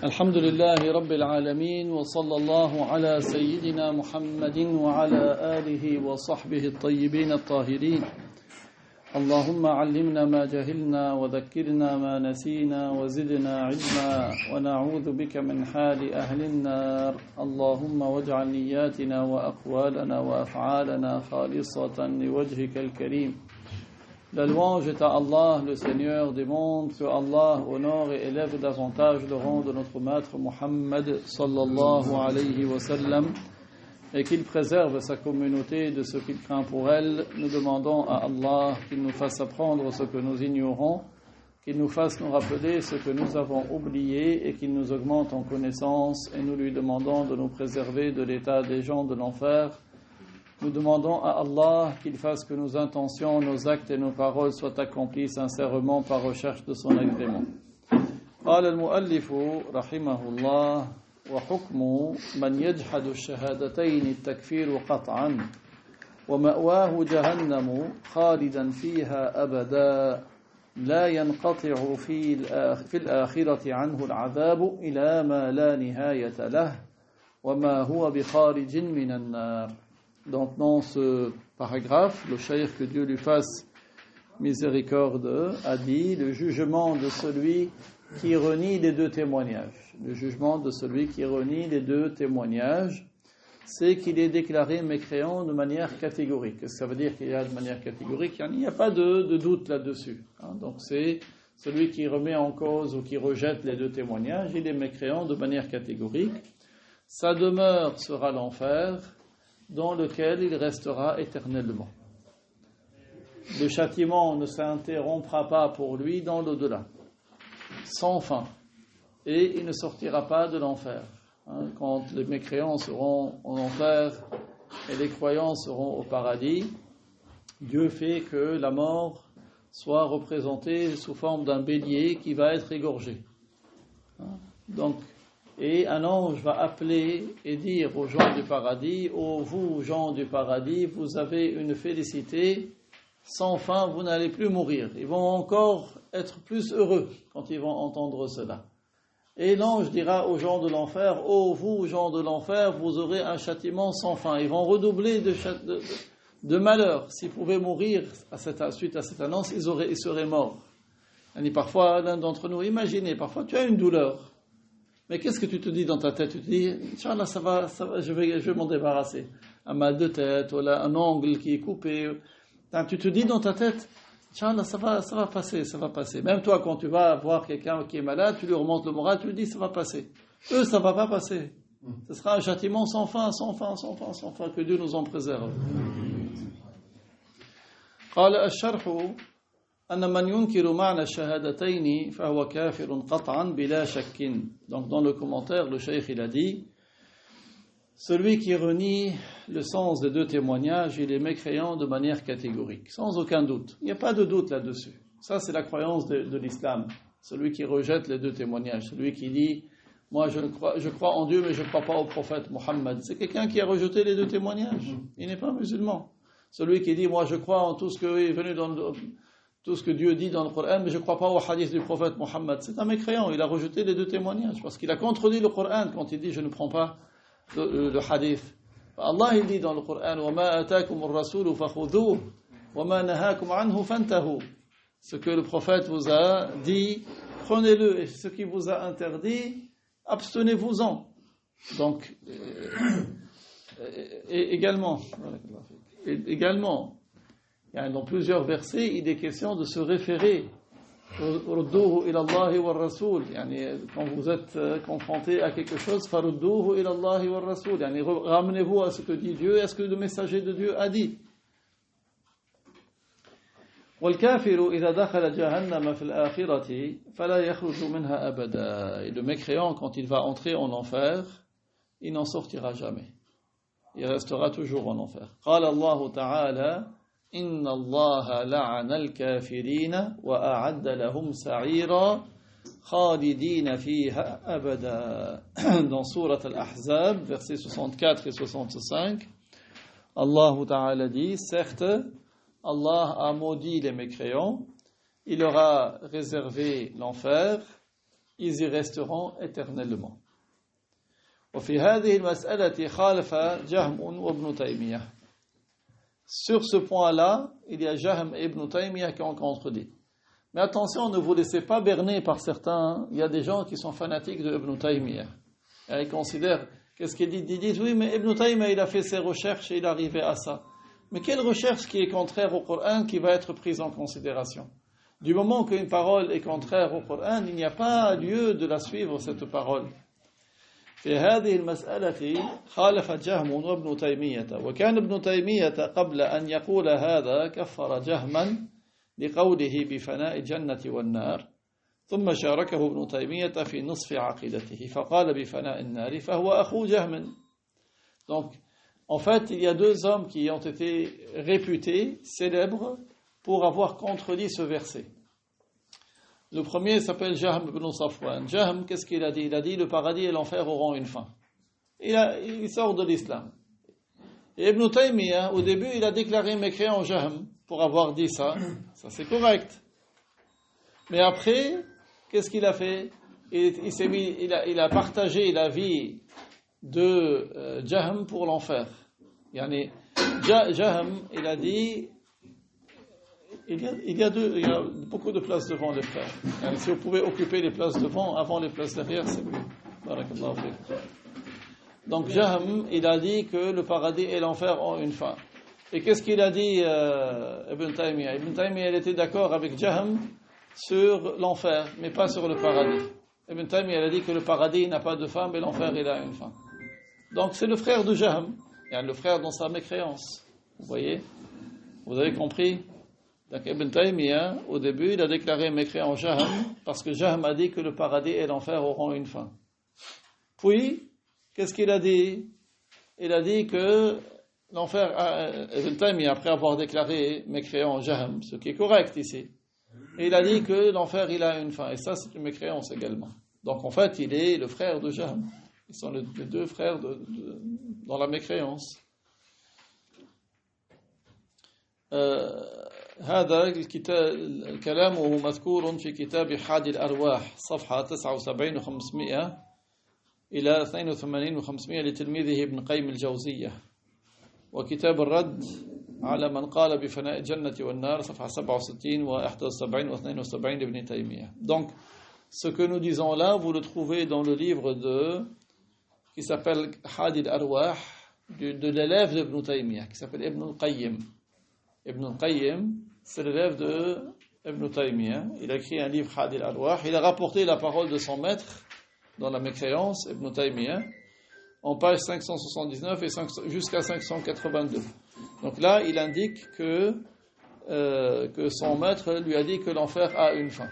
الحمد لله رب العالمين وصلى الله على سيدنا محمد وعلى آله وصحبه الطيبين الطاهرين اللهم علمنا ما جهلنا وذكرنا ما نسينا وزدنا علما ونعوذ بك من حال أهل النار اللهم واجعل نياتنا وأقوالنا وأفعالنا خالصة لوجهك الكريم. La louange est à Allah, le Seigneur des mondes, que Allah honore et élève davantage le rang de notre maître Muhammad sallallahu alayhi wa sallam et qu'il préserve sa communauté de ce qu'il craint pour elle. Nous demandons à Allah qu'il nous fasse apprendre ce que nous ignorons, qu'il nous fasse nous rappeler ce que nous avons oublié et qu'il nous augmente en connaissance, et nous lui demandons de nous préserver de l'état des gens de l'enfer. Nous demandons à Allah qu'il fasse que nos intentions, nos actes et nos paroles soient accomplis sincèrement par recherche de son agrément. قال المؤلف رحمه الله وحكم من يجحد الشهادتين التكفير قطعا ومأواه جهنم خالدا فيها أبدا لا ينقطع في الآخرة عنه العذاب إلى ما لا نهاية له وما هو بخارج من النار. Donc dans ce paragraphe, le cheikh, que Dieu lui fasse miséricorde, a dit le jugement de celui qui renie les deux témoignages. Le jugement de celui qui renie les deux témoignages, c'est qu'il est déclaré mécréant de manière catégorique. Qu'est-ce que ça veut dire qu'il y a de manière catégorique? Il n'y a pas de doute là-dessus. Donc c'est celui qui remet en cause ou qui rejette les deux témoignages, il est mécréant de manière catégorique. Sa demeure sera l'enfer, dans lequel il restera éternellement. Le châtiment ne s'interrompra pas pour lui dans l'au-delà, sans fin, et il ne sortira pas de l'enfer. Quand les mécréants seront en enfer et les croyants seront au paradis, Dieu fait que la mort soit représentée sous forme d'un bélier qui va être égorgé. Et un ange va appeler et dire aux gens du paradis: ô vous, gens du paradis, vous avez une félicité sans fin, vous n'allez plus mourir. Ils vont encore être plus heureux quand ils vont entendre cela. Et l'ange dira aux gens de l'enfer: ô vous, gens de l'enfer, vous aurez un châtiment sans fin. Ils vont redoubler de malheur. S'ils pouvaient mourir suite à cette annonce, ils seraient morts. Et parfois, l'un d'entre nous, imaginez, parfois tu as une douleur. Mais qu'est-ce que tu te dis dans ta tête? Tu te dis, Inch'Allah, ça va, je vais m'en débarrasser. Un mal de tête, ou là, un ongle qui est coupé. Tu te dis dans ta tête, Inch'Allah, ça va passer. Même toi, quand tu vas voir quelqu'un qui est malade, tu lui remontes le moral, tu lui dis, ça va passer. Eux, ça va pas passer. Ce sera un châtiment sans fin, que Dieu nous en préserve. قال الشرح أن من ينكر معنى الشهادتين فهو كافر قطعا بلا شك. Donc dans le commentaire, le cheikh il a dit: celui qui renie le sens des deux témoignages, il est mécréant de manière catégorique, sans aucun doute. Il n'y a pas de doute là-dessus. Ça, c'est la croyance de l'islam. Celui qui rejette les deux témoignages, celui qui dit: moi je crois en Dieu mais je ne crois pas au prophète Mohammed, c'est quelqu'un qui a rejeté les deux témoignages. Il n'est pas musulman. Celui qui dit: moi je crois en tout ce que est venu tout ce que Dieu dit dans le Coran, mais je ne crois pas au hadith du prophète Mohammed, c'est un mécréant. Il a rejeté les deux témoignages parce qu'il a contredit le Coran quand il dit: je ne prends pas le hadith. Allah il dit dans le Coran: وَمَا أَتَاكُمُ الرَّسُولُ فَخُذُوهُ وَمَا نَهَاكُمْ عَنْهُ فَانْتَهُوا. Ce que le prophète vous a dit, prenez-le, et ce qui vous a interdit, abstenez-vous-en. Donc également, dans plusieurs versets, il est question de se référer رُدُّوهُ إِلَى اللَّهِ وَالرَّسُولِ. Quand vous êtes confronté à quelque chose, فَرُدُّوهُ إِلَى اللَّهِ وَالرَّسُولِ. Ramenez-vous à ce que dit Dieu et à ce que le messager de Dieu a dit. وَالْكَافِرُ إِذَا دَخَلَ جَهَنَّمَ فِي الْآخِرَةِ فَلَا يَخْرُجُ مِنْهَا أَبَدًا. Et le mécréant, quand il va entrer en enfer, il n'en sortira jamais. Il restera toujours en enfer. قال الله تعالى: إن الله لعن الكافرين وأعد لهم سعيرا خالدين فيها أبدا. Dans Sourate Al-Ahzab, versets 64 et 65, Allah Ta'ala dit: certes, Allah a maudit les mécréants, il leur a réservé l'enfer, ils y resteront éternellement. وفي هذه المسألة خالف جهم وابن تيمية. Sur ce point-là, il y a Jahm et Ibn Taymiyyah qui ont contredit. Mais attention, ne vous laissez pas berner par certains. Il y a des gens qui sont fanatiques de Ibn Taymiyyah. Et ils considèrent, qu'est-ce qu'ils disent? Ils disent, oui, mais Ibn Taymiyyah, il a fait ses recherches et il est arrivé à ça. Mais quelle recherche qui est contraire au Coran qui va être prise en considération? Du moment qu'une parole est contraire au Coran, il n'y a pas lieu de la suivre, cette parole. في هذه المسألة خالف جهم وابن تيمية وكان ابن تيمية قبل أن يقول هذا كفر جهما لقوله بفناء الجنة والنار ثم شاركه ابن تيمية في نصف عقيدته فقال بفناء النار فهو أخو جهم. Donc en fait il y a deux hommes qui ont été réputés célèbres pour avoir contredit ce verset. Le premier s'appelle Jahm ibn Safwan. Jahm, qu'est-ce qu'il a dit? Il a dit le paradis et l'enfer auront une fin. Il sort de l'islam. Et Ibn Taymiyyah, au début, il a déclaré mécréant Jahm pour avoir dit ça. Ça c'est correct. Mais après, qu'est-ce qu'il a fait? Il a partagé la vie de Jahm pour l'enfer. Yani, Jahm, il a dit il y a beaucoup de places devant les frères. Yani, si vous pouvez occuper les places devant avant les places derrière, c'est mieux. Barakallahu fiik. Donc Jahm, il a dit que le paradis et l'enfer ont une fin. Et qu'est-ce qu'il a dit Ibn Taymiyyah? Ibn Taymiyyah, il était d'accord avec Jahm sur l'enfer, mais pas sur le paradis. Ibn Taymiyyah, il a dit que le paradis n'a pas de fin, mais l'enfer, il a une fin. Donc c'est le frère de Jahm, le frère dans sa mécréance. Vous voyez? Vous avez compris? Donc Ibn Taymiyyah, au début, il a déclaré mécréant Jahm, parce que Jahm a dit que le paradis et l'enfer auront une fin. Puis, qu'est-ce qu'il a dit? Il a dit que l'enfer, Ibn Taymiyyah, après avoir déclaré mécréant Jahm, ce qui est correct ici, il a dit que l'enfer, il a une fin. Et ça, c'est une mécréance également. Donc en fait, il est le frère de Jahm. Ils sont les deux frères dans la mécréance. هذا الكتاب كلامه مذكور في كتاب حادي الأرواح صفحة 79 و500 إلى 82 و500 لتلميذه ابن قيم الجوزية وكتاب الرد على من قال بفناء الجنة والنار صفحة 67 و71 و72 لابن تيمية. Donc ce que nous disons là, vous le trouvez dans le livre qui s'appelle Hadi al-Arwah de l'élève de Ibn Taymiyyah qui s'appelle Ibn al-Qayyim. Ibn al-Qayyim, c'est l'élève de Ibn Taymiyyah. Il a écrit un livre Hadi al-Arwah. Il a rapporté la parole de son maître dans la mécréance, Ibn Taymiyyah, en page 579 et jusqu'à 582. Donc là, il indique que son maître lui a dit que l'enfer a une fin.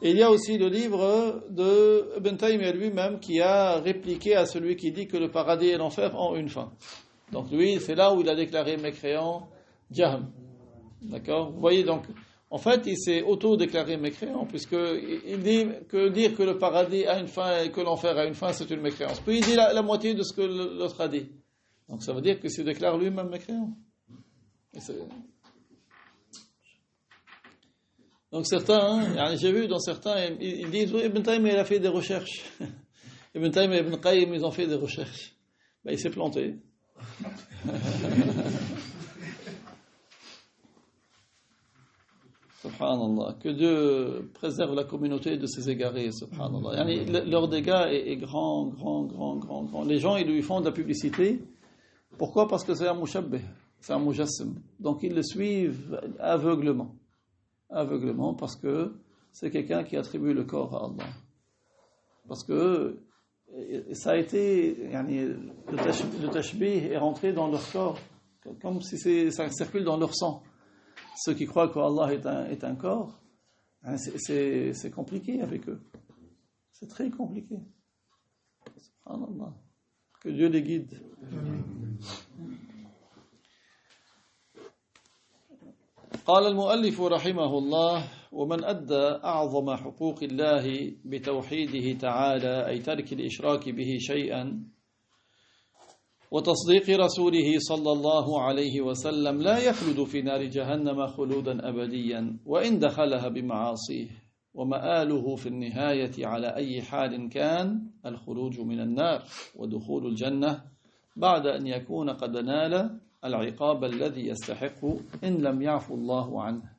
Et il y a aussi le livre de Ibn Taymiyyah lui-même qui a répliqué à celui qui dit que le paradis et l'enfer ont une fin. Donc lui, c'est là où il a déclaré mécréant Jahm. D'accord? Vous voyez, donc, en fait, il s'est auto-déclaré mécréant, puisqu'il dit que dire que le paradis a une fin et que l'enfer a une fin, c'est une mécréance. Puis il dit la moitié de ce que l'autre a dit. Donc ça veut dire qu'il se déclare lui-même mécréant. Donc certains, j'ai vu dans certains, ils disent, oui, Ibn Taymiyyah, il a fait des recherches. Ibn Taymiyyah et Ibn Qayyim, ils ont fait des recherches. Ben, il s'est planté. Subhanallah, que Dieu préserve la communauté de ces égarés, subhanallah. Leur dégât est grand. Les gens, ils lui font de la publicité. Pourquoi? Parce que c'est un mushabbih, c'est un mujassim. Donc ils le suivent aveuglement, parce que c'est quelqu'un qui attribue le corps à Allah. Parce que ça a été, le tashbih est rentré dans leur corps, comme si ça circule dans leur sang. Ceux qui croient qu'Allah est un corps, c'est compliqué avec eux. C'est très compliqué. Subhanallah. Que Dieu les guide. قال المؤلف رحمه الله ومن أدى أعظم حقوق الله بتوحيده تعالى أي ترك الإشراك به شيئا وتصديق رسوله صلى الله عليه وسلم لا يخلد في نار جهنم خلودا أبديا وإن دخلها بمعاصيه ومآله في النهاية على أي حال كان الخروج من النار ودخول الجنة بعد أن يكون قد نال العقاب الذي يستحق إن لم يعفو الله عنه.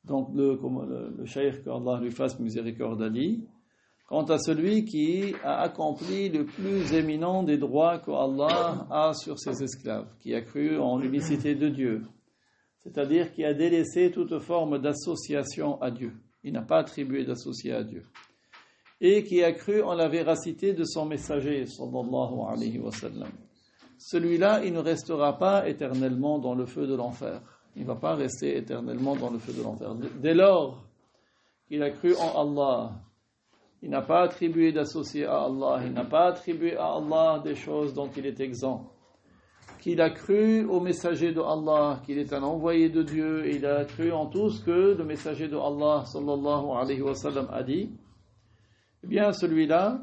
Donc le cheikh, qu'Allah lui fasse miséricorde, a dit: quant à celui qui a accompli le plus éminent des droits qu'Allah a sur ses esclaves, qui a cru en l'unicité de Dieu, c'est-à-dire qui a délaissé toute forme d'association à Dieu, il n'a pas attribué d'associé à Dieu, et qui a cru en la véracité de son messager, sallallahu alayhi wa sallam, celui-là, il ne restera pas éternellement dans le feu de l'enfer. Il ne va pas rester éternellement dans le feu de l'enfer. Dès lors qu'il a cru en Allah, il n'a pas attribué d'associé à Allah, il n'a pas attribué à Allah des choses dont il est exempt, qu'il a cru au messager de Allah, qu'il est un envoyé de Dieu, et il a cru en tout ce que le messager de Allah, sallallahu alayhi wa sallam, a dit, eh bien celui-là,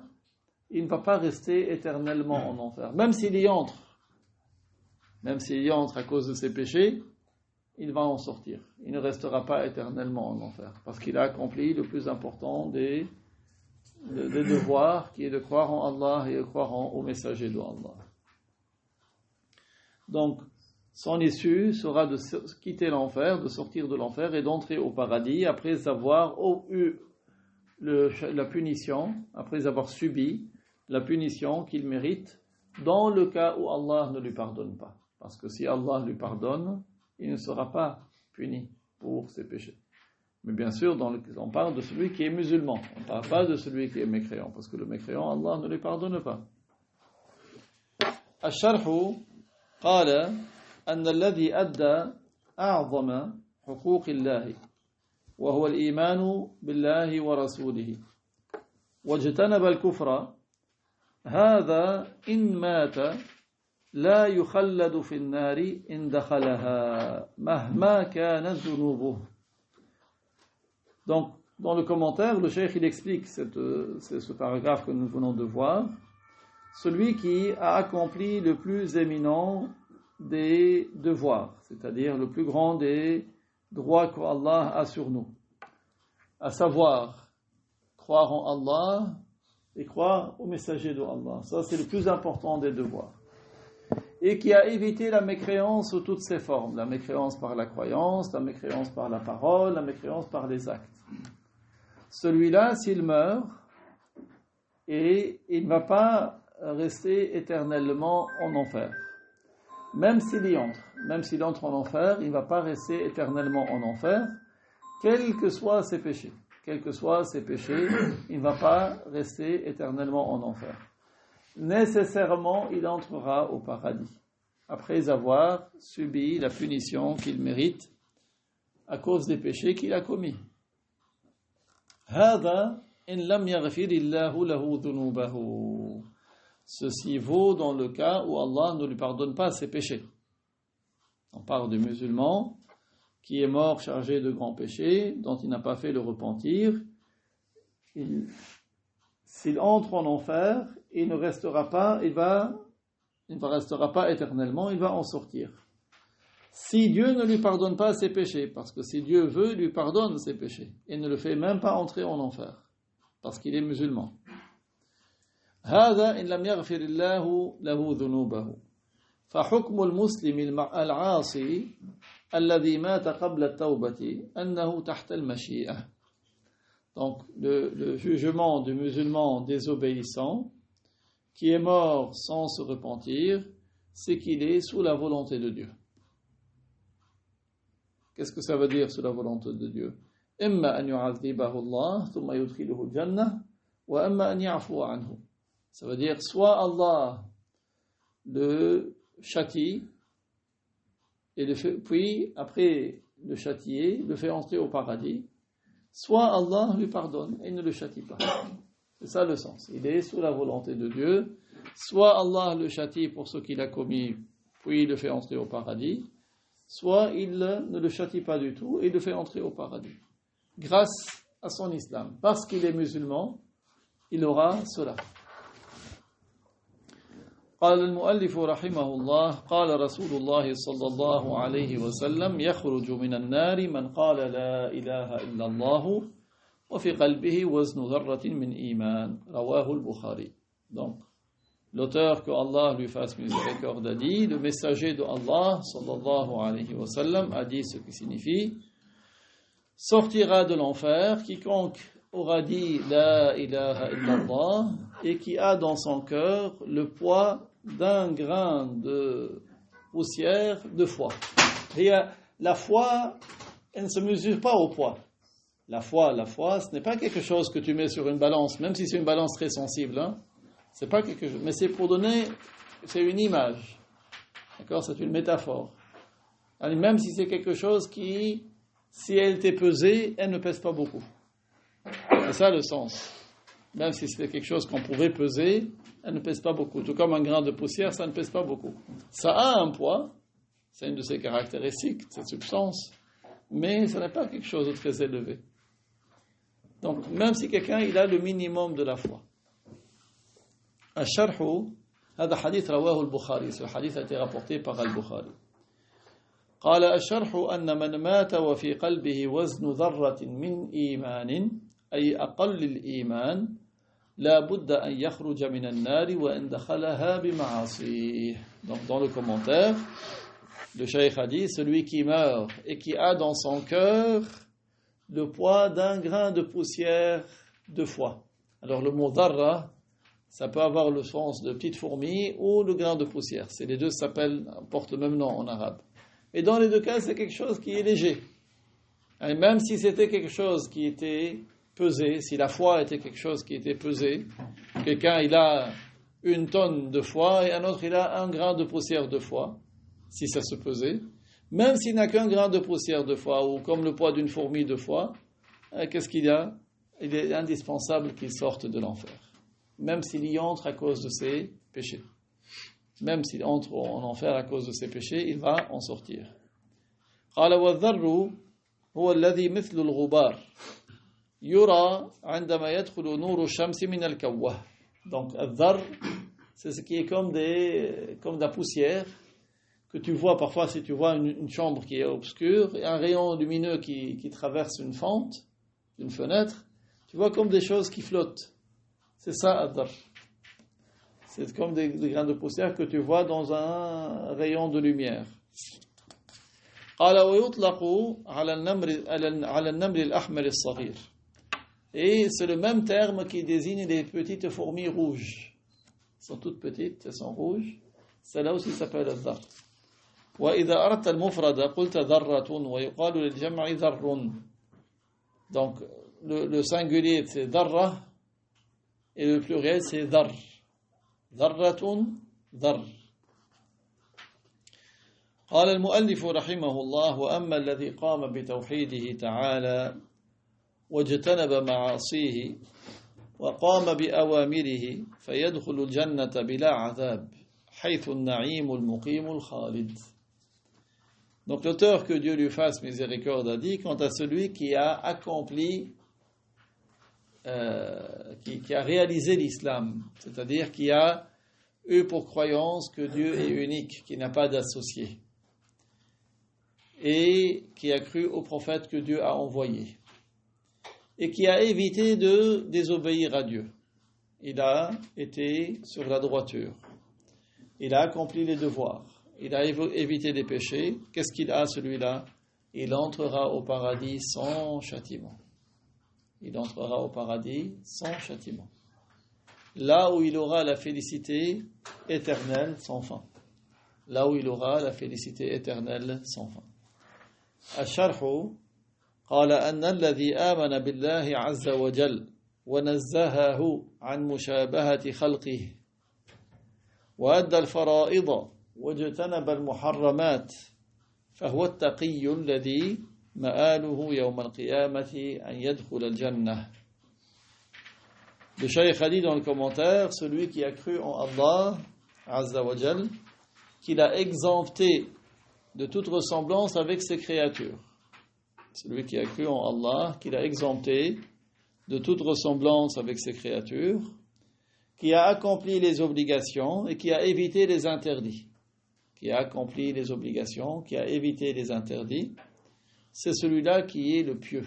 il ne va pas rester éternellement en enfer. Même s'il y entre à cause de ses péchés, il va en sortir. Il ne restera pas éternellement en enfer, parce qu'il a accompli le plus important des devoirs, qui est de croire en Allah et de croire au messager de Allah. Donc, son issue sera de quitter l'enfer, de sortir de l'enfer et d'entrer au paradis après avoir eu la punition, après avoir subi la punition qu'il mérite dans le cas où Allah ne lui pardonne pas. Parce que si Allah lui pardonne, il ne sera pas puni pour ses péchés. Mais bien sûr, on parle de celui qui est musulman. On ne parle pas de celui qui est mécréant, parce que le mécréant, Allah ne lui pardonne pas. الشرح قال أن الذي أدى أعظم حقوق الله وهو الإيمان بالله ورسوله واجتنب الكفر هذا إن مات لا يخلد في النار إن دخلها مهما كانت ذنوبه. Donc, dans le commentaire, le cheikh il explique ce paragraphe que nous venons de voir. Celui qui a accompli le plus éminent des devoirs, c'est-à-dire le plus grand des droits qu'Allah a sur nous, à savoir croire en Allah et croire au messager de Allah. Ça, c'est le plus important des devoirs. Et qui a évité la mécréance sous toutes ses formes, la mécréance par la croyance, la mécréance par la parole, la mécréance par les actes. Celui-là, s'il meurt, et il ne va pas rester éternellement en enfer. Même s'il entre en enfer, il ne va pas rester éternellement en enfer, quels que soient ses péchés. Quels que soient ses péchés, il ne va pas rester éternellement en enfer. Nécessairement, il entrera au paradis, après avoir subi la punition qu'il mérite à cause des péchés qu'il a commis. هذا إن لم يغفر الله له ذنوبه. Ceci vaut dans le cas où Allah ne lui pardonne pas ses péchés. On parle du musulman qui est mort chargé de grands péchés, dont il n'a pas fait le repentir. S'il entre en enfer, il ne restera pas éternellement, il va en sortir. Si Dieu ne lui pardonne pas ses péchés, parce que si Dieu veut, il lui pardonne ses péchés, et ne le fait même pas entrer en enfer, parce qu'il est musulman. هذا إن لم يغفر الله له ذنوبه فحكم المسلم العاصي الذي مات قبل التوبة أنه تحت المشيئة. Donc le jugement du musulman désobéissant qui est mort sans se repentir, c'est qu'il est sous la volonté de Dieu. Qu'est-ce que ça veut dire sous la volonté de Dieu? إما أن يعذبه الله ثم يدخله الجنة وإما أن يعفو عنه. Ça veut dire soit Allah le châtie et puis après le châtier le fait entrer au paradis, soit Allah lui pardonne et ne le châtie pas. C'est ça le sens. Il est sous la volonté de Dieu. Soit Allah le châtie pour ce qu'il a commis, puis il le fait entrer au paradis, soit il ne le châtie pas du tout et le fait entrer au paradis. Grâce à son islam. Parce qu'il est musulman, il aura cela. قال المؤلف رحمه الله قال رسول الله صلى الله عليه وسلم يخرج من النار من قال لا إله إلا الله وفي قلبه وزن ذرة من إيمان رواه البخاري. Donc, l'auteur, que Allah lui fasse miséricorde, a dit, le messager de Allah, sallallahu alayhi wa sallam, a dit ce qui signifie: sortira de l'enfer quiconque aura dit La ilaha illallah et qui a dans son cœur le poids d'un grain de poussière de foi. Et la foi, elle ne se mesure pas au poids. La foi, ce n'est pas quelque chose que tu mets sur une balance, même si c'est une balance très sensible, hein. C'est pas quelque chose, mais c'est pour donner, c'est une image. D'accord, c'est une métaphore. Alors, même si c'est quelque chose qui, si elle était pesée, elle ne pèse pas beaucoup. C'est ça le sens. Même si c'était quelque chose qu'on pouvait peser, elle ne pèse pas beaucoup. Tout comme un grain de poussière, ça ne pèse pas beaucoup. Ça a un poids, c'est une de ses caractéristiques, cette substance, mais ce n'est pas quelque chose de très élevé. Donc, même si quelqu'un, il a le minimum de la foi. الشرح هذا حديث رواه البخاري. Ce hadith a été rapporté par al-Bukhari. قال الشرح أن من مات وفي قلبه وزن ذرة من إيمان أي أقل الإيمان لا بد أن يخرج من النار وإن دخلها بمعاصيه. Donc dans le commentaire, le cheikh a dit, celui qui meurt et qui a dans son cœur le poids d'un grain de poussière de foi. Alors le mot dharra, ça peut avoir le sens de petite fourmi ou le grain de poussière. C'est les deux portent le même nom en arabe. Et dans les deux cas, c'est quelque chose qui est léger. Et même si c'était quelque chose qui était pesé, si la foi était quelque chose qui était pesé, quelqu'un il a 1 tonne de foi et un autre il a 1 grain de poussière de foi, si ça se pesait, même s'il n'a qu'un grain de poussière de foi ou comme le poids d'une fourmi de foi, qu'est-ce qu'il y a? Il est indispensable qu'il sorte de l'enfer. Même s'il y entre à cause de ses péchés. Même s'il entre en enfer à cause de ses péchés, il va en sortir. قال والذر هو الذي مثل الغبار يرى عندما يدخل نور الشمس من الكوة. Donc الذر, c'est ce qui est comme de la poussière que tu vois parfois si tu vois une chambre qui est obscure et un rayon lumineux qui traverse une fente, une fenêtre, tu vois comme des choses qui flottent. C'est ça, Ad-Dar. C'est comme des grains de poussière que tu vois dans un rayon de lumière. قال ويطلق على النمل الأحمر الصغير. Et c'est le même terme qui désigne les petites fourmis rouges. Elles sont toutes petites, elles sont rouges. Celle-là aussi s'appelle Ad-Dar. وإذا أردت المفرد قلت ذرة ويقال للجمع ذر. Donc le singulier c'est ذرة et le pluriel c'est ذر. ذرة ذر. قال المؤلف رحمه الله وأما الذي قام بتوحيده تعالى واجتنب معاصيه وقام بأوامره فيدخل الجنة بلا عذاب حيث النعيم المقيم الخالد. Donc l'auteur, que Dieu lui fasse miséricorde, a dit quant à celui qui a accompli, qui a réalisé l'islam, c'est-à-dire qui a eu pour croyance que Dieu est unique, qui n'a pas d'associé, et qui a cru au prophète que Dieu a envoyé, et qui a évité de désobéir à Dieu. Il a été sur la droiture, il a accompli les devoirs, il a évité des péchés. Qu'est-ce qu'il a, celui-là? Il entrera au paradis sans châtiment. Il entrera au paradis sans châtiment. Là où il aura la félicité éternelle sans fin. Là où il aura la félicité éternelle sans fin. الشرح قال أن الذي آمن بالله عز وجل ونزهه عن مشابهة خلقه وأدى الفرائض واجتنب المحرمات فهو التقي الذي مآله يوم القيامة أن يدخل الجنة. Le Cheikh a dit dans le commentaire, celui qui a cru en Allah Azza wa Jal, qu'il a exempté de toute ressemblance avec ses créatures. Celui qui a cru en Allah, qu'il a exempté de toute ressemblance avec ses créatures, qui a accompli les obligations et qui a évité les interdits. Qui a accompli les obligations, qui a évité les interdits, c'est celui-là qui est le pieux.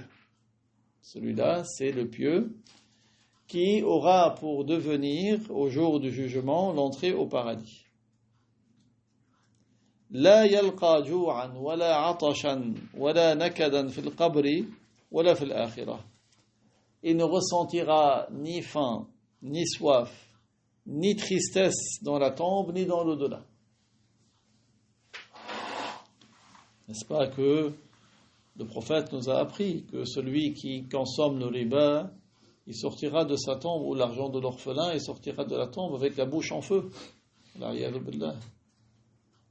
Celui-là, c'est le pieux qui aura pour devenir, au jour du jugement, l'entrée au paradis. لا يلقى جوعا ولا عطشا ولا نكدا في القبر ولا في الآخرة. Il ne ressentira ni faim, ni soif, ni tristesse dans la tombe, ni dans l'au-delà. N'est-ce pas que le prophète nous a appris que celui qui consomme le riba, il sortira de sa tombe, ou l'argent de l'orphelin, il sortira de la tombe avec la bouche en feu.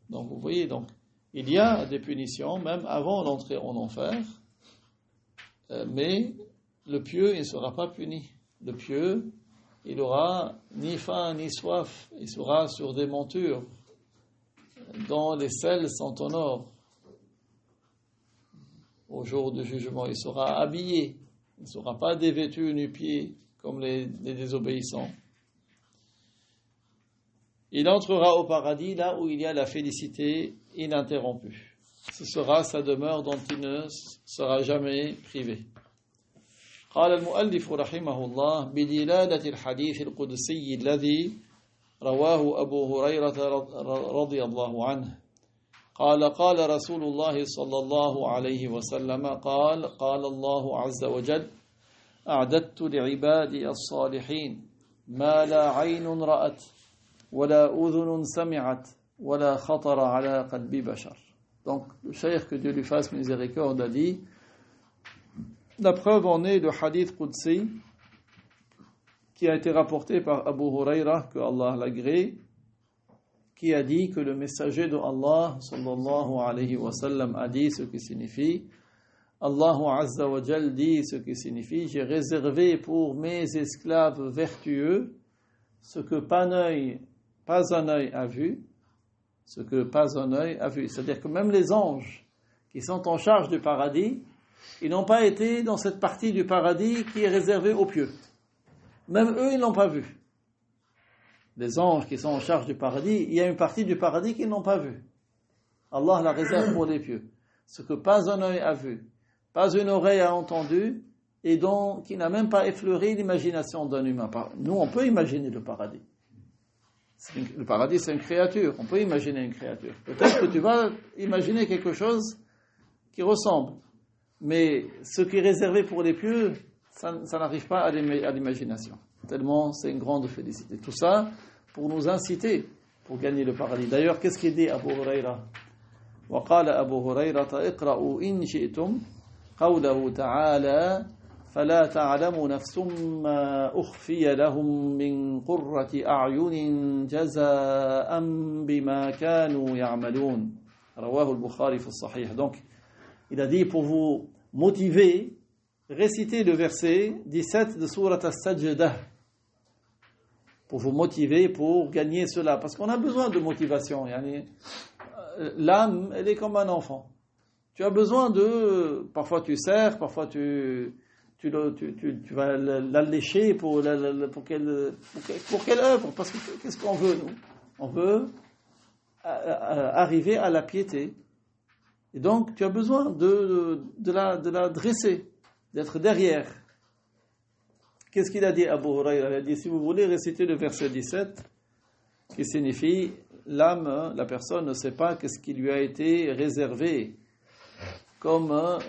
Donc vous voyez, il y a des punitions même avant l'entrée en enfer, mais le pieux il ne sera pas puni. Le pieux, il aura ni faim ni soif, il sera sur des montures dont les selles sont en or. Au jour du jugement, il sera habillé, il ne sera pas dévêtu nu-pieds comme les désobéissants. Il entrera au paradis là où il y a la félicité ininterrompue. Ce sera sa demeure dont il ne sera jamais privé. قال المؤلف رحمه الله بدلالة الحديث القدسي الذي رواه أبو هريرة رضي الله عنه قال رسول الله صلى الله عليه وسلم قال الله عز وجل أعددت لعبادي الصالحين ما لا عين رأت ولا أذن سمعت ولا خطر على قلب بشر. Donc le cheikh, que Dieu lui fasse miséricorde, a dit, la preuve en est le hadith Qudsi qui a été rapporté par Abu Huraira, que Allah l'agrée, qui a dit que le messager de Allah sallallahu alayhi wa sallam a dit ce qui signifie, Allah Azza wa Jal dit ce qui signifie, j'ai réservé pour mes esclaves vertueux ce que pas un œil a vu, ce que pas un œil a vu. C'est-à-dire que même les anges qui sont en charge du paradis, ils n'ont pas été dans cette partie du paradis qui est réservée aux pieux. Même eux, ils n'ont pas vu. Les anges qui sont en charge du paradis, il y a une partie du paradis qu'ils n'ont pas vue. Allah la réserve pour les pieux. Ce que pas un œil a vu, pas une oreille a entendu, et donc qui n'a même pas effleuré l'imagination d'un humain. Nous, on peut imaginer le paradis. Le paradis, c'est une créature. On peut imaginer une créature. Peut-être que tu vas imaginer quelque chose qui ressemble. Mais ce qui est réservé pour les pieux, ça n'arrive pas à l'imagination. Tellement c'est une grande félicité. Tout ça pour nous inciter, pour gagner le paradis. D'ailleurs, qu'est-ce qu'il dit Abu Huraira? وقال أبو هريرة اقرأوا إن شئتم قوله تعالى فلا تعلم نفس ما أخفي لهم من قرة أعين جزاء بما كانوا يعملون رواه البخاري في الصحيح. Donc il a dit, pour vous motiver, récitez le verset 17 de Surat As-Sajdah. Pour vous motiver, pour gagner cela. Parce qu'on a besoin de motivation. L'âme, elle est comme un enfant. Tu as besoin parfois tu serres, parfois tu vas l'allécher pour qu'elle œuvre. Parce que qu'est-ce qu'on veut, nous? On veut arriver à la piété. Et donc, tu as besoin de la dresser, d'être derrière. Qu'est-ce qu'il a dit Abu Huraira? Il a dit, si vous voulez réciter le verset 17, qui signifie, l'âme, la personne ne sait pas qu'est-ce qui lui a été réservé comme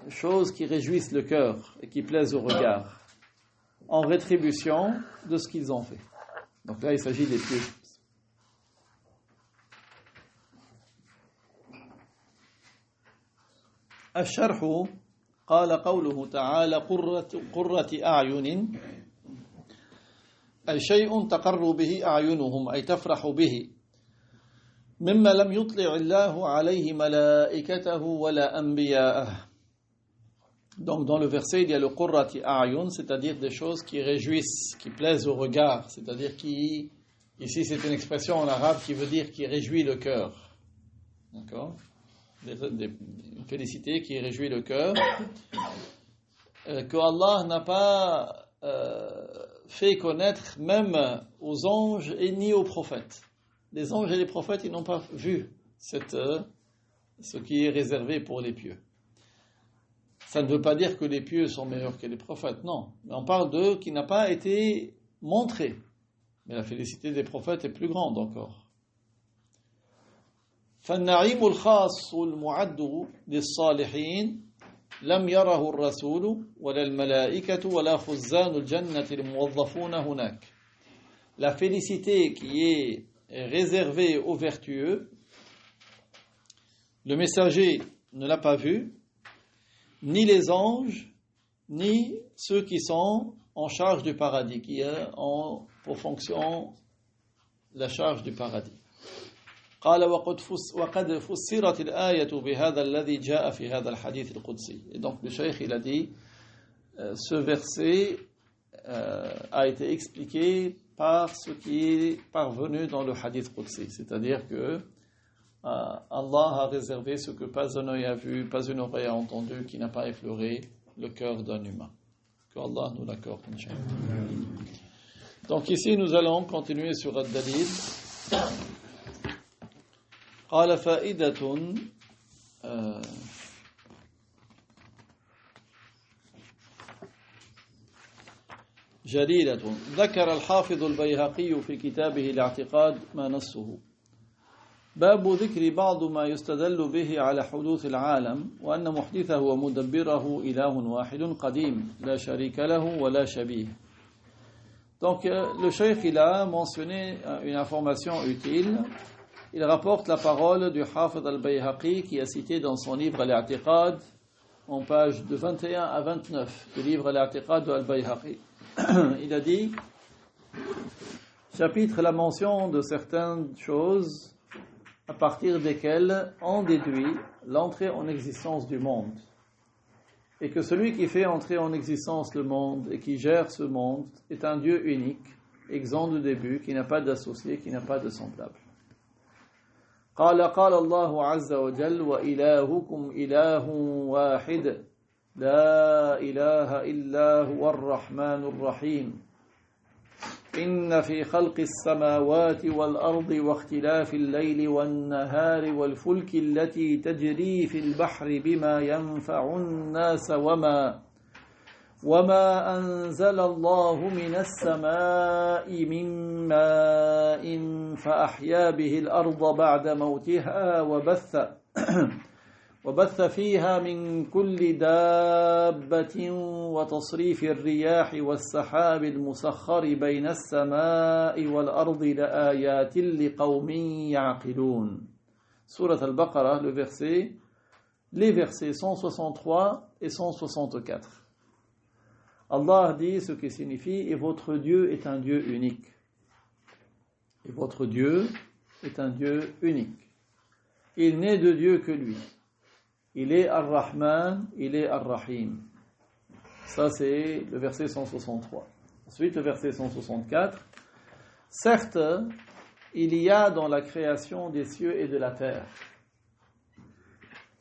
chose qui réjouisse le cœur et qui plaise au regard, en rétribution de ce qu'ils ont fait. Donc là, il s'agit des pieux. الشرح قال قوله تعالى قرة أعين أي شيء تقر به أعينهم أي تفرح به مما لم يطلع الله عليه ملائكته ولا أنبياءه. Donc dans le verset il y a le qurrati a'yun, c'est-à-dire des choses qui réjouissent, qui plaisent au regard, c'est-à-dire qui, ici c'est une expression en arabe qui veut dire qui réjouit le cœur. D'accord? Une félicité qui réjouit le cœur, que Allah n'a pas fait connaître même aux anges et ni aux prophètes. Les anges et les prophètes, ils n'ont pas vu ce qui est réservé pour les pieux. Ça ne veut pas dire que les pieux sont meilleurs que les prophètes, non. Mais on parle d'eux qui n'a pas été montré. Mais la félicité des prophètes est plus grande encore. فالنعيم الخاص المعد للصالحين لم يره الرسول ولا الملائكة ولا خزان الجنة الموظفون هناك. La félicité qui est réservée aux vertueux, le messager ne l'a pas vue, ni les anges, ni ceux qui sont en charge du paradis, qui ont pour fonction la charge du paradis. قال وقد فسرت الآية بهذا الذي جاء في هذا الحديث القدسي. Et donc le cheikh il a dit ce verset a été expliqué par ce qui est parvenu dans le hadith qudsi, c'est-à-dire que Allah a réservé ce que pas un œil a vu, pas une oreille a entendu, qui n'a pas effleuré le cœur d'un humain. Que Allah nous l'accorde, Inch'Allah. Donc ici nous allons continuer sur Ad-Dalil. قال فائدة جليلة ذكر الحافظ البيهقي في كتابه الاعتقاد ما نصه باب ذكر بعض ما يستدل به على حدوث العالم وأن محدثه ومدبره إله واحد قديم لا شريك له ولا شبيه. Donc le cheikh il a mentionné une information utile. Il rapporte la parole du Hafid al-Bayhaqi qui a cité dans son livre Al-I'tiqad en page de 21 à 29 du livre Al-I'tiqad de al-Bayhaqi. Il a dit chapitre la mention de certaines choses à partir desquelles on déduit l'entrée en existence du monde et que celui qui fait entrer en existence le monde et qui gère ce monde est un Dieu unique, exempt de début, qui n'a pas d'associé, qui n'a pas de semblable. قال الله عز وجل وإلهكم إله واحد لا إله إلا هو الرحمن الرحيم إن في خلق السماوات والأرض واختلاف الليل والنهار والفلك التي تجري في البحر بما ينفع الناس وما أنزل الله من السماء من ماء فأحيا به الأرض بعد موتها وبث فيها من كل دابة وتصريف الرياح والسحاب المسخر بين السماء والأرض لآيات لقوم يعقلون. Surat al-Baqarah, les versets 163 et 164. Allah dit ce qui signifie « Et votre Dieu est un Dieu unique. » Et votre Dieu est un Dieu unique. Il n'est de Dieu que lui. Il est Ar-Rahman, il est Ar-Rahim. Ça c'est le verset 163. Ensuite le verset 164. Certes, il y a dans la création des cieux et de la terre,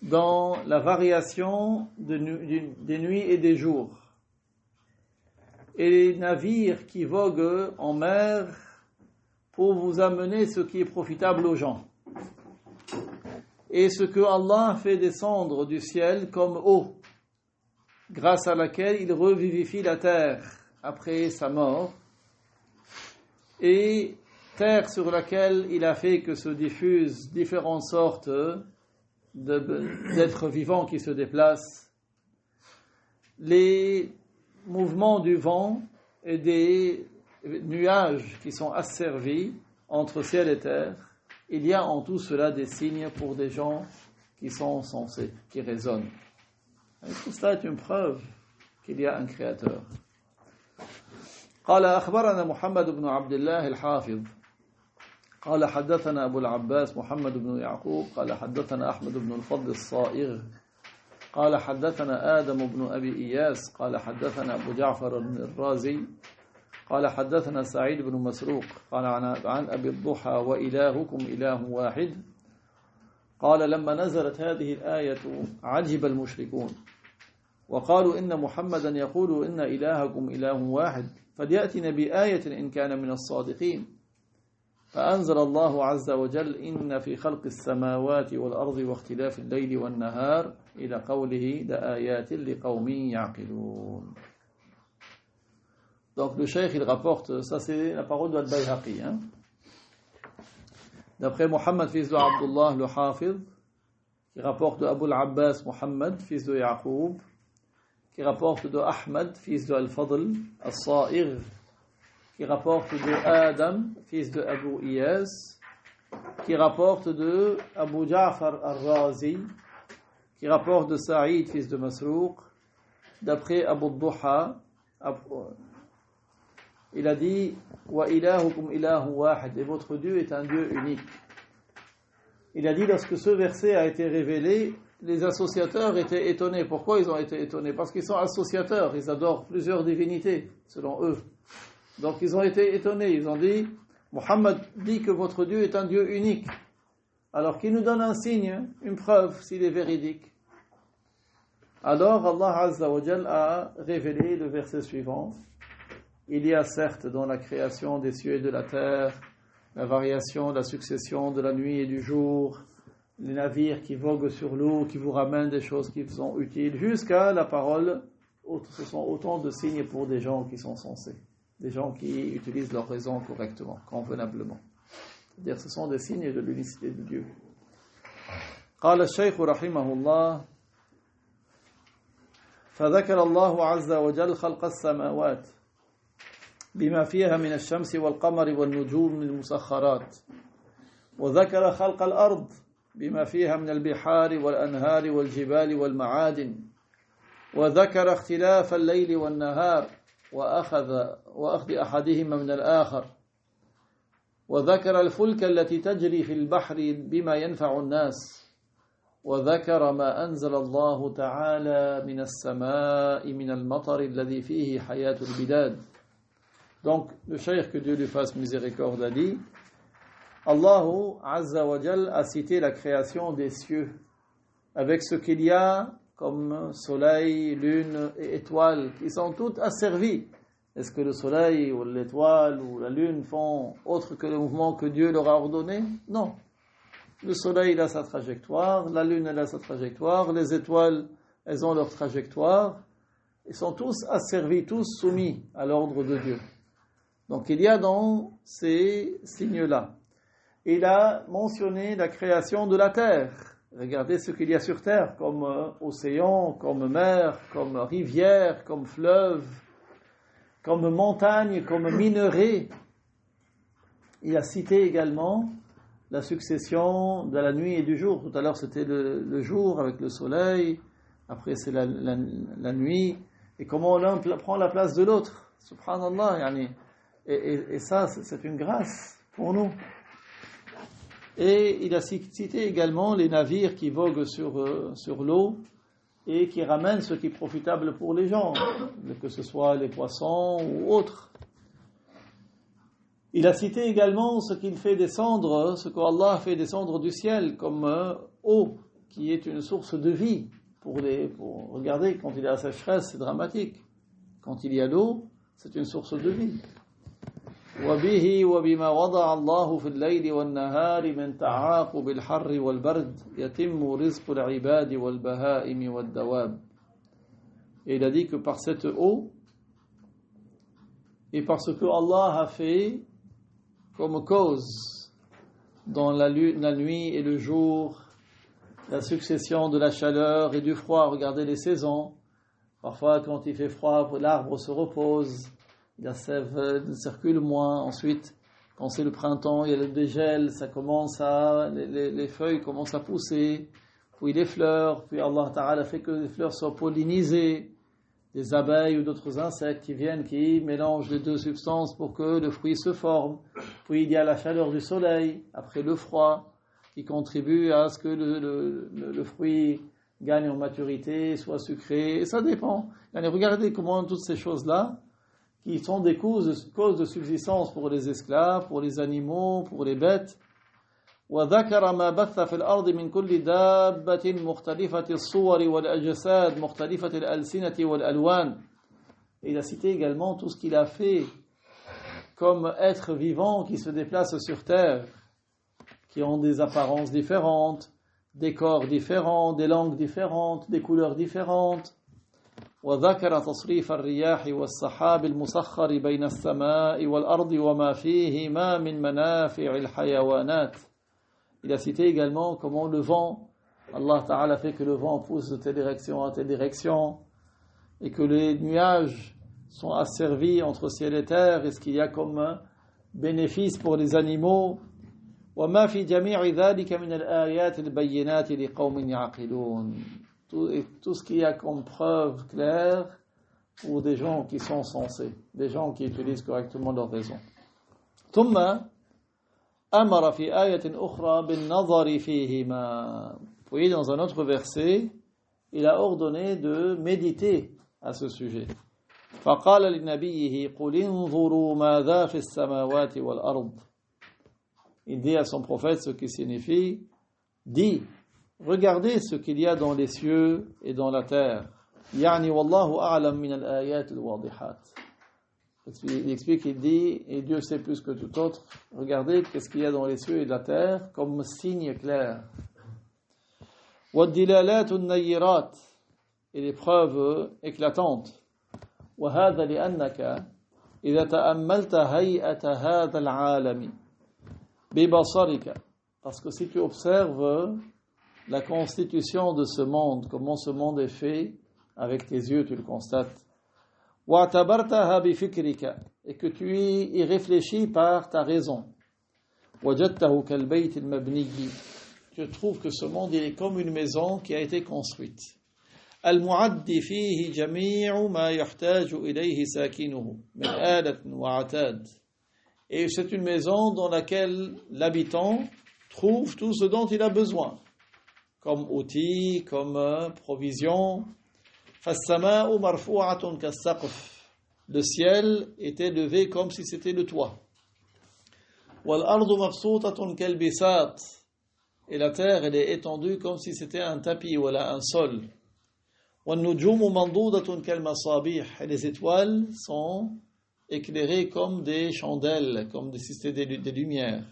dans la variation des nuits et des jours, et les navires qui voguent en mer pour vous amener ce qui est profitable aux gens. Et ce que Allah fait descendre du ciel comme eau, grâce à laquelle il revivifie la terre après sa mort, et terre sur laquelle il a fait que se diffusent différentes sortes d'êtres vivants qui se déplacent, les mouvements du vent et des nuages qui sont asservis entre ciel et terre, il y a en tout cela des signes pour des gens qui sont sensés, qui raisonnent. Et tout cela est une preuve qu'il y a un créateur. قال أخبرنا محمد بن عبد الله الحافظ قال حدثنا أبو العباس محمد بن يعقوب قال حدثنا أحمد بن الفضل الصائغ قال حدثنا آدم بن أبي إياس قال حدثنا أبو جعفر الرازي قال حدثنا سعيد بن مسروق قال عن أبي الضحى وإلهكم إله واحد قال لما نزلت هذه الآية عجب المشركون وقالوا إن محمدا يقول إن إلهكم إله واحد فليأتنا بآية إن كان من الصادقين فأنزل الله عز وجل إن في خلق السماوات والأرض واختلاف الليل والنهار إلى قوله لآيات لقوم يعقلون. Donc le cheikh il rapporte, ça c'est la parole de Al-Bayhaqi, hein? D'après Mohammed fils de Abdullah le Hafiz, qui rapporte de Abu al-Abbas Muhammad fils de Yaqub, qui rapporte de Ahmad fils de Al-Fadl Al-Sa'ir, qui rapporte de Adam fils de Abu Iyas, qui rapporte de Abu Ja'far al-Razi, qui rapporte de Saïd fils de Masrouq, d'après Abu Duha, il a dit wa ilahukum ilahu wahid, et votre Dieu est un Dieu unique. Il a dit lorsque ce verset a été révélé, les associateurs étaient étonnés. Pourquoi ils ont été étonnés? Parce qu'ils sont associateurs, ils adorent plusieurs divinités selon eux. Donc ils ont été étonnés, ils ont dit Muhammad dit que votre Dieu est un Dieu unique, alors qu'il nous donne un signe, une preuve s'il est véridique. Alors Allah Azza wa Jal a révélé le verset suivant. Il y a certes dans la création des cieux et de la terre, la variation, la succession de la nuit et du jour, les navires qui voguent sur l'eau, qui vous ramènent des choses qui vous sont utiles, jusqu'à la parole, ce sont autant de signes pour des gens qui sont sensés, des gens qui utilisent leur raison correctement, convenablement. C'est-à-dire ce sont des signes de l'unicité de Dieu. قال الشيخ رحمه الله فذكر الله عز وجل خلق السماوات بما فيها من الشمس والقمر والنجوم المسخرات، وذكر خلق الأرض بما فيها من البحار والأنهار والجبال والمعادن، وذكر اختلاف الليل والنهار وأخذ أحدهما من الآخر، وذكر الفلك التي تجري في البحر بما ينفع الناس، وذكر ما أنزل الله تعالى من السماء من المطر الذي فيه حياة البلاد. Donc, le cheikh, que Dieu lui fasse miséricorde, a dit Allahu Azza wa Jal a cité la création des cieux avec ce qu'il y a comme soleil, lune et étoiles qui sont toutes asservies. Est-ce que le soleil ou l'étoile ou la lune font autre que le mouvement que Dieu leur a ordonné? Non. Le soleil il a sa trajectoire, la lune elle a sa trajectoire, les étoiles elles ont leur trajectoire. Ils sont tous asservis, tous soumis à l'ordre de Dieu. Donc il y a dans ces signes-là. Il a mentionné la création de la terre. Regardez ce qu'il y a sur terre, comme océan, comme mer, comme rivière, comme fleuve, comme montagne, comme minerai. Il a cité également la succession de la nuit et du jour. Tout à l'heure c'était le jour avec le soleil, après c'est la nuit, et comment l'un prend la place de l'autre. Subhanallah, yani. Et ça, c'est une grâce pour nous. Et il a cité également les navires qui voguent sur l'eau et qui ramènent ce qui est profitable pour les gens, que ce soit les poissons ou autres. Il a cité également ce qu'il fait descendre, ce qu'Allah fait descendre du ciel comme eau, qui est une source de vie. Regardez, quand il y a la sécheresse, c'est dramatique. Quand il y a l'eau, c'est une source de vie. وبه وبما وضع الله في الليل والنهار من تعاقب الحر والبرد يتم رزق العباد والبهائم والدواب. Et il a dit que par cette eau et par ce que Allah a fait comme cause dans la nuit et le jour, la succession de la chaleur et du froid. Regardez les saisons. Parfois quand il fait froid, l'arbre se repose, la sève circule moins. Ensuite, quand c'est le printemps, il y a le dégel, les feuilles commencent à pousser, puis les fleurs, puis Allah Ta'ala fait que les fleurs soient pollinisées, des abeilles ou d'autres insectes qui viennent, qui mélangent les deux substances pour que le fruit se forme. Puis il y a la chaleur du soleil, après le froid, qui contribue à ce que le fruit gagne en maturité, soit sucré, et ça dépend. Allez, regardez comment toutes ces choses-là, qui sont des causes de subsistance pour les esclaves, pour les animaux, pour les bêtes. وذكر ما بث في الأرض من كل دابة مختلفة الصور والأجساد مختلفة الألسنة والألوان. Il a cité également tout ce qu'il a fait comme êtres vivants qui se déplacent sur terre, qui ont des apparences différentes, des corps différents, des langues différentes, des couleurs différentes. وذكر تصريف الرياح والسحاب المسخر بين السماء والأرض وما فيهما من منافع الحيوانات. Il a cité également comment le vent, Allah Ta'ala fait que le vent pousse de telle direction à telle direction, et que les nuages sont asservis entre ciel et terre, et ce qu'il y a comme bénéfice pour les animaux. وما في جميع ذلك من الآيات البينات لقوم يعقلون. Tout ce qu'il y a comme preuve claire pour des gens qui sont sensés, des gens qui utilisent correctement leur raison. ثم أمر في آية أخرى بالنظر فيهما. Puis dans un autre verset, il a ordonné de méditer à ce sujet. فقال لنبيه قل انظروا ماذا في السماوات والأرض. Il dit à son prophète ce qui signifie, dis, regardez ce qu'il y a dans les cieux et dans la terre. يعني والله أعلم من الآيات الواضحات. Il explique, il dit, et Dieu sait plus que tout autre, regardez qu'est-ce qu'il y a dans les cieux et la terre comme signe clair. والدلالات النيرات, et les preuves éclatantes. وهذا لأنك إذا تأملت هيئة هذا العالم ببصرك, parce que si tu observes la constitution de ce monde, comment ce monde est fait, avec tes yeux tu le constates, واعتبرتها بفكرك, et que tu y réfléchis par ta raison, وجدته كالبيت المبني, tu trouves que ce monde il est comme une maison qui a été construite. المعد فيه جميع ما يحتاج إليه ساكنه من آلة وعتاد. Et c'est une maison dans laquelle l'habitant trouve tout ce dont il a besoin, comme outils, comme provisions. فالسماء مرفوعة كالسقف. Le ciel est élevé comme si c'était le toit. والأرض مبسوطة كالبساط. Et la terre, elle est étendue comme si c'était un tapis ou un sol. والنجوم منضودة كالمصابيح. Et les étoiles sont éclairées comme des chandelles, comme si c'était des lumières.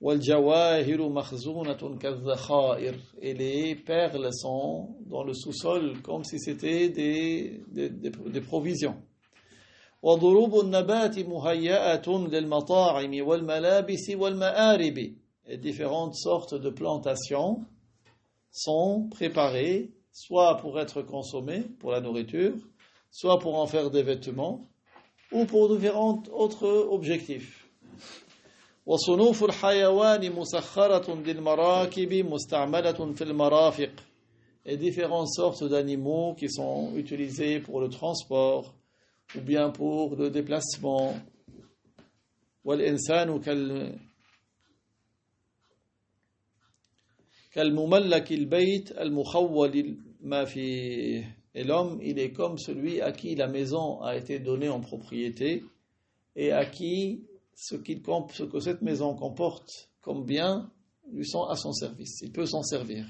والجواهر مخزونة كالذخائر. Et les perles sont dans le sous-sol comme si c'était des provisions. وضروب النبات مهيئة للمطاعم والملابس والمآرب. Et différentes sortes de plantations sont préparées, soit pour être consommées, pour la nourriture, soit pour en faire des vêtements, ou pour différents autres objectifs. وصنوف الحيوان مسخرة للمراكب مستعملة في المرافق. Et différentes sortes d'animaux qui sont utilisés pour le transport, ou bien pour le déplacement. والإنسان كالمملك البيت المخول ما فيه. Et l'homme, il est comme celui à qui la maison a été donnée en propriété et à qui ce que cette maison comporte comme bien lui sont à son service. Il peut s'en servir.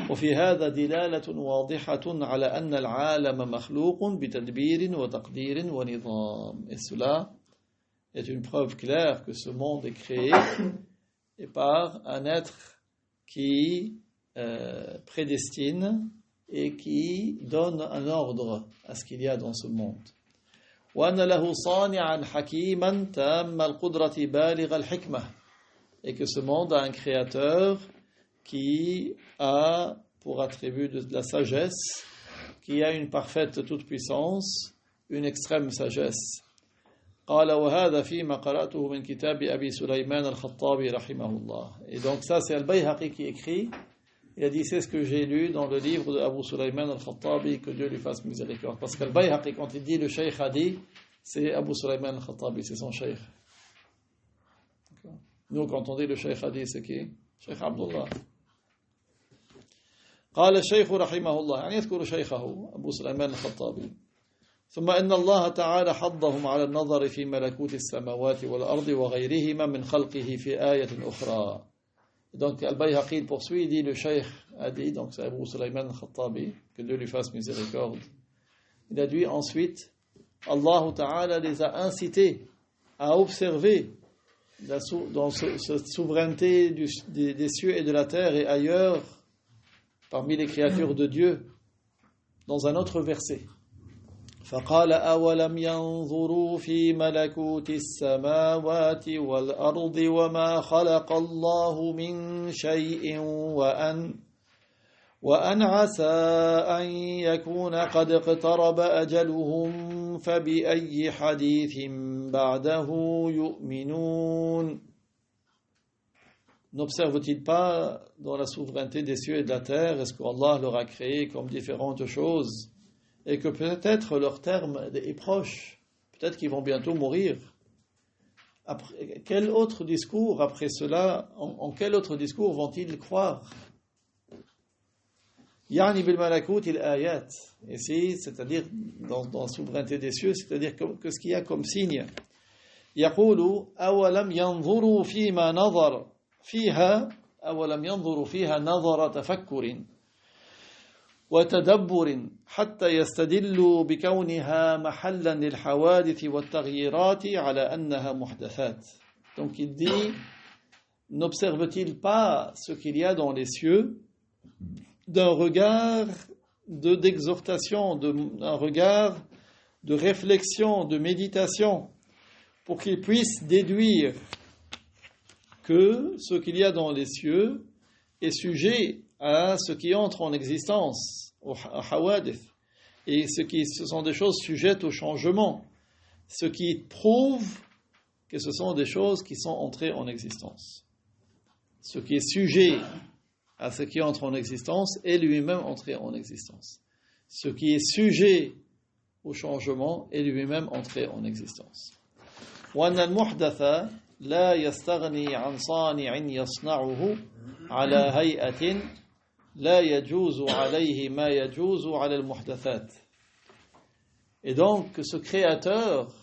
وفي هذا دلالة واضحة على أن العالم مخلوق بتدبير وتقدير ونظام. Et cela est une preuve claire que ce monde est créé et par un être qui prédestine et qui donne un ordre à ce qu'il y a dans ce monde. وأن له صانعا حكيما تام القدرة بالغ الحكمة. Et que ce monde a un créateur qui a pour attribut de la sagesse, qui a une parfaite toute-puissance, une extrême sagesse. قال وهذا فيما قرأته من كتاب أبي سليمان الخطابي رحمه الله. Et donc ça c'est Al-Bayhaqi qui écrit. Il a dit c'est ce que j'ai lu dans le livre de Abu Sulayman al-Khattabi, que Dieu lui fasse miséricorde. Parce qu'Al-Bayhaqi, quand il dit le Cheikh a dit, c'est Abu Sulayman al-Khattabi, c'est son Cheikh. Nous quand on dit le Cheikh a dit, c'est qui? Cheikh Abdullah. قال الشيخ رحمه الله, يعني يذكر شيخه أبو سليمان الخطابي. ثم إن الله تعالى حضهم على النظر في ملكوت السماوات والأرض وغيرهما من خلقه في آية أخرى. Donc Al-Bayhaqi poursuit, il dit le Cheikh a dit, donc c'est Abu Sulayman al-Khattabi, que Dieu lui fasse miséricorde. Il a dit ensuite, Allah Ta'ala les a incités à observer dans cette souveraineté des cieux et de la terre et ailleurs, parmi les créatures de Dieu, dans un autre verset. فقال أولم ينظروا في ملكوت السماوات والأرض وما خلق الله من شيء وأن عسى أن يكون قد اقترب أجلهم فبأي حديث بعده يؤمنون. N'observe-t-il pas dans la souveraineté des cieux et de la terre, est-ce qu'Allah leur a créé comme différentes choses et que peut-être leur terme est proche, peut-être qu'ils vont bientôt mourir. Après, quel autre discours après cela, en quel autre discours vont-ils croire? Yani bil malakut il ayat, ici, c'est-à-dire dans la souveraineté des cieux, c'est-à-dire que ce qu'il y a comme signe. يقول أولم ينظروا فيما نظر فيها أولم ينظروا فيها نظر تفكر وتدبر حتى يستدلوا بكونها محلا للحوادث والتغييرات على أنها محدثات. Donc il dit, n'observe-t-il pas ce qu'il y a dans les cieux d'un regard d'exhortation, d'un regard de réflexion, de méditation, pour qu'il puisse déduire que ce qu'il y a dans les cieux est sujet à ce qui entre en existence, au hawadith, et ce sont des choses sujettes au changement, ce qui prouve que ce sont des choses qui sont entrées en existence. Ce qui est sujet à ce qui entre en existence est lui-même entré en existence. Ce qui est sujet au changement est lui-même entré en existence. وأن المحدث لا يستغني عن صانع يصنعه على هيئة لا يجوز عليه ما يجوز على المحدثات. Et donc ce créateur,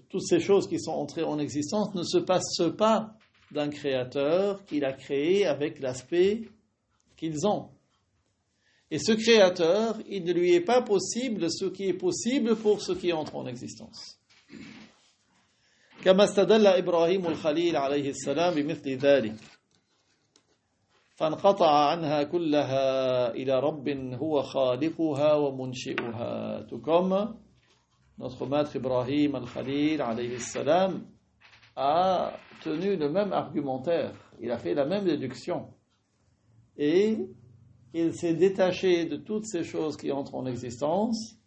toutes ces choses qui sont entrées en existence ne se passent pas d'un créateur qu'il a créé avec l'aspect qu'ils ont. Et ce créateur, il ne lui est pas possible ce qui est possible pour ce qui entre en existence. كما استدل إبراهيم الخليل عليه السلام بمثل ذلك فانقطع عنها كلها إلى رب هو خالقها ومنشئها. Tout comme notre maître Ibrahim al-Khalil alayhi salam a tenu le même argumentaire, il a fait la même déduction et il s'est détaché de toutes ces choses qui entrent en existence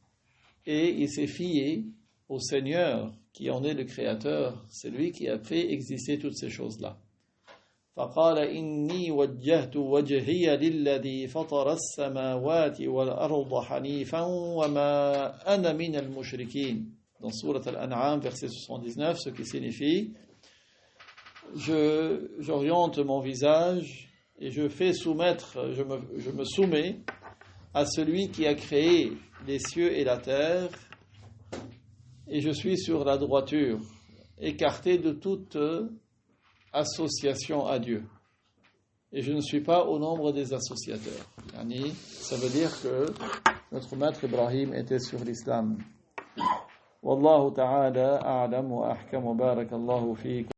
et il s'est fié au Seigneur qui en est le créateur, c'est lui qui a fait exister toutes ces choses-là. فقال إني وجهت وجهي للذي فطر السماوات والأرض حنيفا وما أنا من المشركين. Dans Sourate Al-An'am, verset 79, ce qui signifie j'oriente mon visage et je me soumets à celui qui a créé les cieux et la terre et je suis sur la droiture, écarté de toute association à Dieu. Et je ne suis pas au nombre des associateurs. Yani, ça veut dire que notre maître Ibrahim était sur l'islam. Wallahu ta'ala a'lam wa ahkam wa barakallahu fiikum.